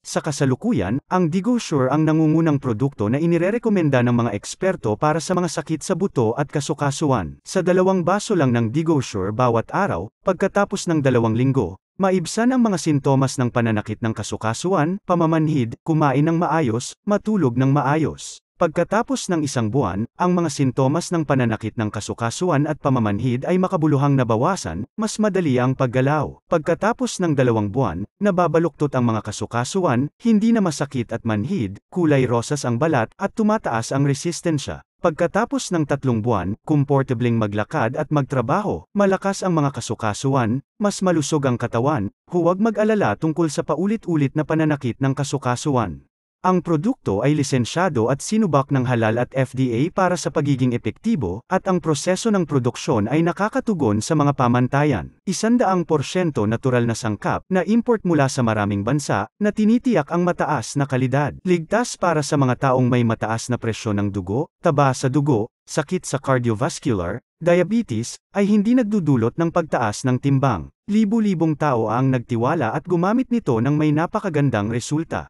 Sa kasalukuyan, ang DigoSure ang nangungunang produkto na inirerekomenda ng mga eksperto para sa mga sakit sa buto at kasukasuan. Sa 2 baso lang ng DigoSure bawat araw, pagkatapos ng 2 linggo, maibsan ang mga sintomas ng pananakit ng kasukasuan, pamamanhid, kumain ng maayos, matulog ng maayos. Pagkatapos ng 1 buwan, ang mga sintomas ng pananakit ng kasukasuan at pamamanhid ay makabuluhang nabawasan, mas madali ang paggalaw. Pagkatapos ng 2 buwan, nababaluktot ang mga kasukasuan, hindi na masakit at manhid, kulay rosas ang balat, at tumataas ang resistensya. Pagkatapos ng 3 buwan, komportableng maglakad at magtrabaho, malakas ang mga kasukasuan, mas malusog ang katawan, huwag mag-alala tungkol sa paulit-ulit na pananakit ng kasukasuan. Ang produkto ay lisensyado at sinubak ng halal at FDA para sa pagiging epektibo, at ang proseso ng produksyon ay nakakatugon sa mga pamantayan. 100% natural na sangkap, na import mula sa maraming bansa, na tinitiyak ang mataas na kalidad. Ligtas para sa mga taong may mataas na presyon ng dugo, taba sa dugo, sakit sa cardiovascular, diabetes, ay hindi nagdudulot ng pagtaas ng timbang. Libu-libong tao ang nagtiwala at gumamit nito ng may napakagandang resulta.